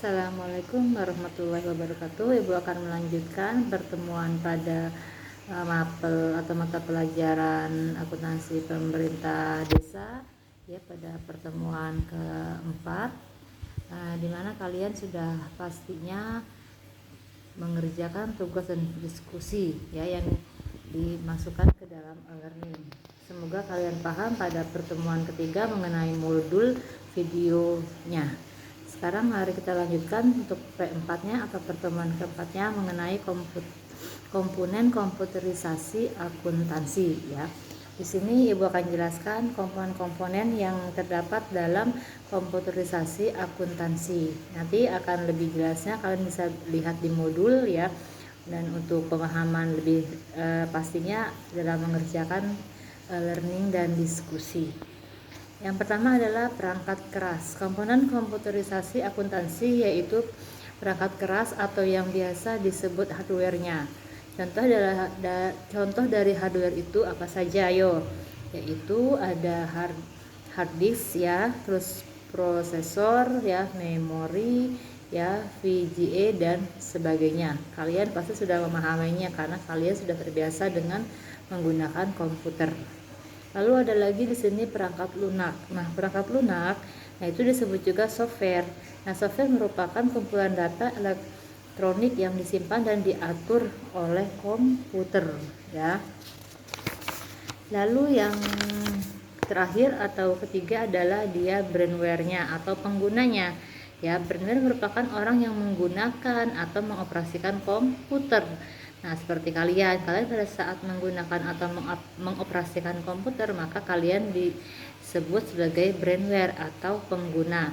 Assalamualaikum warahmatullahi wabarakatuh. Ibu akan melanjutkan pertemuan pada mapel atau mata pelajaran akuntansi pemerintah desa ya, pada pertemuan keempat, di mana kalian sudah pastinya mengerjakan tugas dan diskusi ya yang dimasukkan ke dalam e-learning. Semoga kalian paham pada pertemuan ketiga mengenai modul videonya. Sekarang mari kita lanjutkan untuk P4-nya atau pertemuan keempatnya mengenai komponen komputerisasi akuntansi ya. Di sini Ibu akan jelaskan komponen-komponen yang terdapat dalam komputerisasi akuntansi. Nanti akan lebih jelasnya kalian bisa lihat di modul ya. Dan untuk pemahaman lebih pastinya dalam mengerjakan learning dan diskusi. Yang pertama adalah perangkat keras. Komponen komputerisasi akuntansi yaitu perangkat keras atau yang biasa disebut hardware-nya. Contoh dari hardware itu apa saja? Yaitu ada hard disk ya, terus prosesor ya, memori ya, VGA dan sebagainya. Kalian pasti sudah memahaminya karena kalian sudah terbiasa dengan menggunakan komputer. Lalu ada lagi di sini perangkat lunak. Nah, perangkat lunak, itu disebut juga software. Nah, software merupakan kumpulan data elektronik yang disimpan dan diatur oleh komputer, ya. Lalu yang terakhir atau ketiga adalah dia brainware-nya atau penggunanya. Ya, brainware merupakan orang yang menggunakan atau mengoperasikan komputer. Nah, seperti kalian pada saat menggunakan atau mengoperasikan komputer, maka kalian disebut sebagai brainware atau pengguna.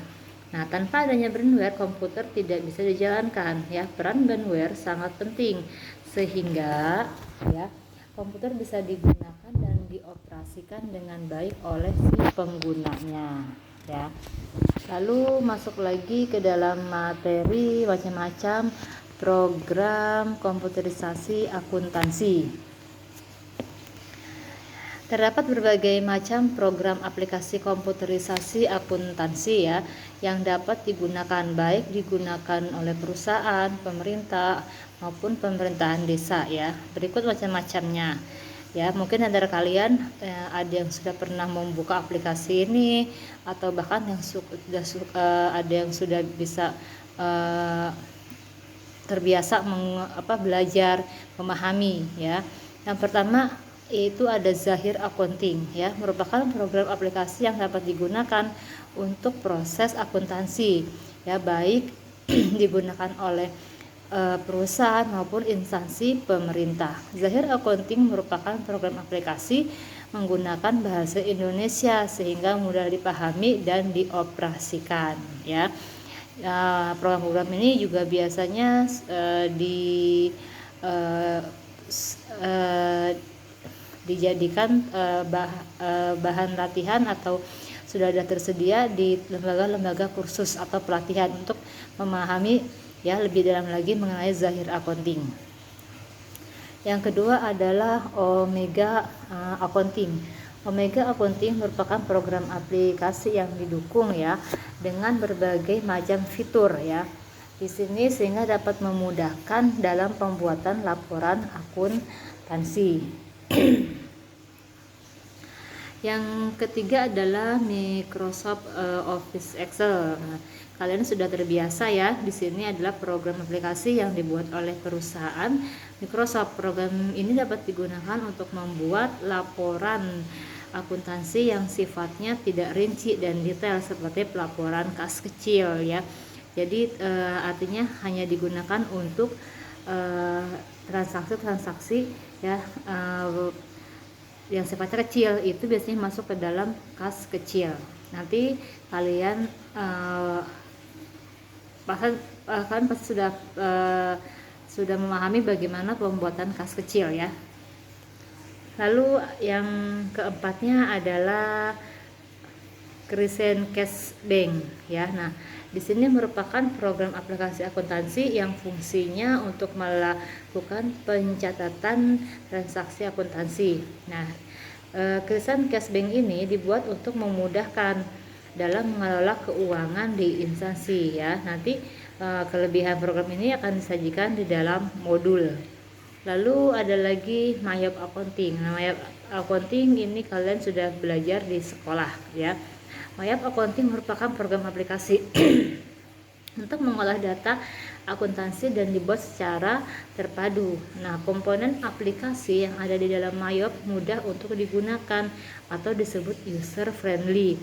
Nah, tanpa adanya brainware, komputer tidak bisa dijalankan ya. Peran brainware sangat penting sehingga ya komputer bisa digunakan dan dioperasikan dengan baik oleh si penggunanya ya. Lalu masuk lagi ke dalam materi macam-macam program komputerisasi akuntansi. Terdapat berbagai macam program aplikasi komputerisasi akuntansi ya yang dapat digunakan, baik digunakan oleh perusahaan, pemerintah maupun pemerintahan desa ya. Berikut macam-macamnya. Ya, mungkin antara kalian ada yang sudah pernah membuka aplikasi ini atau bahkan yang ada yang sudah bisa terbiasa belajar memahami ya. Yang pertama itu ada Zahir Accounting ya, merupakan program aplikasi yang dapat digunakan untuk proses akuntansi ya, baik digunakan oleh perusahaan maupun instansi pemerintah. Zahir Accounting merupakan program aplikasi menggunakan bahasa Indonesia sehingga mudah dipahami dan dioperasikan ya. Program-program ini juga biasanya dijadikan bahan latihan atau sudah ada tersedia di lembaga-lembaga kursus atau pelatihan untuk memahami ya lebih dalam lagi mengenai Zahir Accounting. Yang kedua adalah Omega Accounting. Omega Accounting merupakan program aplikasi yang didukung ya dengan berbagai macam fitur ya. Di sini sehingga dapat memudahkan dalam pembuatan laporan akuntansi. Yang ketiga adalah Microsoft Office Excel. Nah, kalian sudah terbiasa ya, di sini adalah program aplikasi yang dibuat oleh perusahaan Microsoft. Program ini dapat digunakan untuk membuat laporan akuntansi yang sifatnya tidak rinci dan detail seperti pelaporan kas kecil ya. Jadi artinya hanya digunakan untuk transaksi-transaksi ya yang sifatnya kecil, itu biasanya masuk ke dalam kas kecil. Nanti kalian bahkan pasti sudah memahami bagaimana pembuatan kas kecil ya. Lalu yang keempatnya adalah Crescent Cash Bank ya. Nah, di sini merupakan program aplikasi akuntansi yang fungsinya untuk melakukan pencatatan transaksi akuntansi. Nah, Crescent Cash Bank ini dibuat untuk memudahkan dalam mengelola keuangan di instansi ya. Nanti kelebihan program ini akan disajikan di dalam modul. Lalu ada lagi Mayop Accounting. Nah, Mayop Accounting ini kalian sudah belajar di sekolah ya. Mayop Accounting merupakan program aplikasi untuk mengolah data akuntansi dan dibuat secara terpadu. Nah, komponen aplikasi yang ada di dalam Mayop mudah untuk digunakan atau disebut user friendly.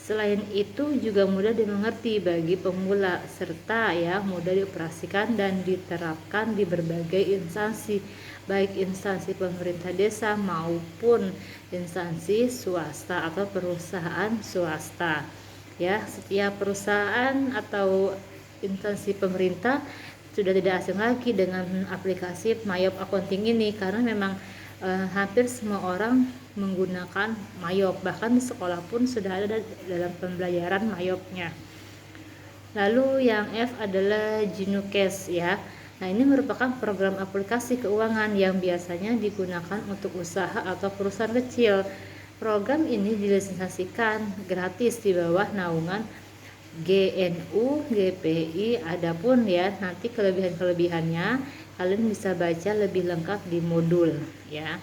Selain itu juga mudah dimengerti bagi pemula serta ya mudah dioperasikan dan diterapkan di berbagai instansi, baik instansi pemerintah desa maupun instansi swasta atau perusahaan swasta. Ya, setiap perusahaan atau instansi pemerintah sudah tidak asing lagi dengan aplikasi Mayop Accounting ini karena memang hampir semua orang menggunakan Mayop, bahkan di sekolah pun sudah ada dalam pembelajaran Mayopnya. Lalu yang F adalah GenuCash ya. Nah, ini merupakan program aplikasi keuangan yang biasanya digunakan untuk usaha atau perusahaan kecil. Program ini dilisensiasikan gratis di bawah naungan GNU GPI. Adapun ya nanti kelebihan-kelebihannya kalian bisa baca lebih lengkap di modul ya.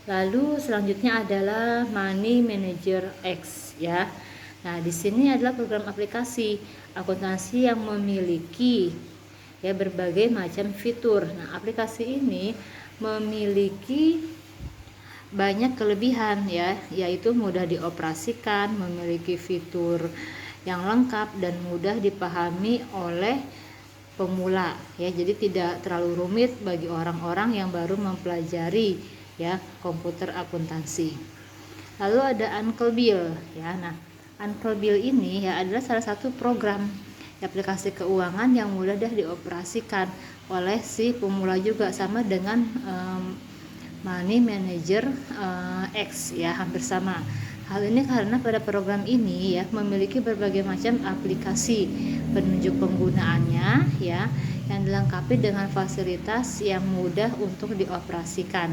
Lalu selanjutnya adalah Money Manager X ya. Nah, di sini adalah program aplikasi akuntansi yang memiliki ya berbagai macam fitur. Nah, aplikasi ini memiliki banyak kelebihan ya, yaitu mudah dioperasikan, memiliki fitur yang lengkap dan mudah dipahami oleh pemula ya. Jadi tidak terlalu rumit bagi orang-orang yang baru mempelajari ya komputer akuntansi. Lalu ada Uncle Bill ya. Nah, Uncle Bill ini ya adalah salah satu program aplikasi keuangan yang mudah dioperasikan oleh si pemula juga, sama dengan Money Manager X ya, hampir sama. Hal ini karena pada program ini ya memiliki berbagai macam aplikasi penunjuk penggunaannya ya, yang dilengkapi dengan fasilitas yang mudah untuk dioperasikan.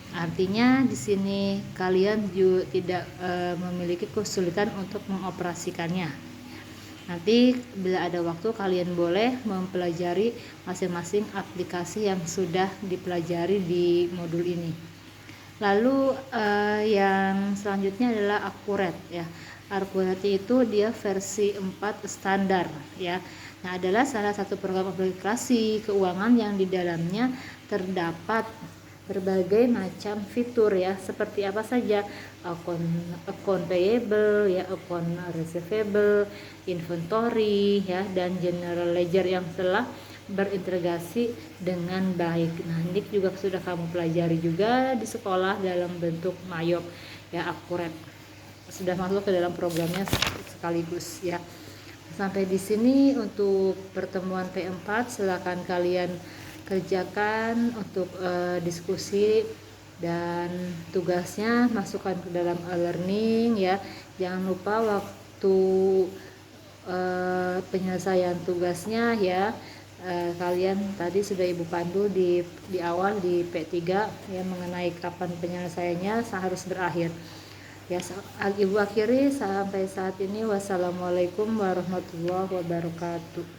Artinya di sini kalian juga tidak memiliki kesulitan untuk mengoperasikannya. Nanti bila ada waktu kalian boleh mempelajari masing-masing aplikasi yang sudah dipelajari di modul ini. Lalu yang selanjutnya adalah Accurate ya. Accurate itu dia versi 4 standar ya. Nah, adalah salah satu program aplikasi keuangan yang di dalamnya terdapat berbagai macam fitur ya, seperti apa saja, account payable ya, account receivable, inventory ya, dan general ledger yang telah berintegrasi dengan baik. Nah, ini juga sudah kamu pelajari juga di sekolah dalam bentuk Mayop ya, Accurate. Sudah masuk ke dalam programnya sekaligus ya. Sampai di sini untuk pertemuan P4, silakan kalian kerjakan untuk diskusi dan tugasnya masukkan ke dalam e-learning ya. Jangan lupa waktu penyelesaian tugasnya ya. Kalian tadi sudah Ibu pandu di awal di P3 ya mengenai kapan penyelesaiannya harus berakhir. Ya, Ibu akhiri sampai saat ini. Wassalamualaikum warahmatullahi wabarakatuh.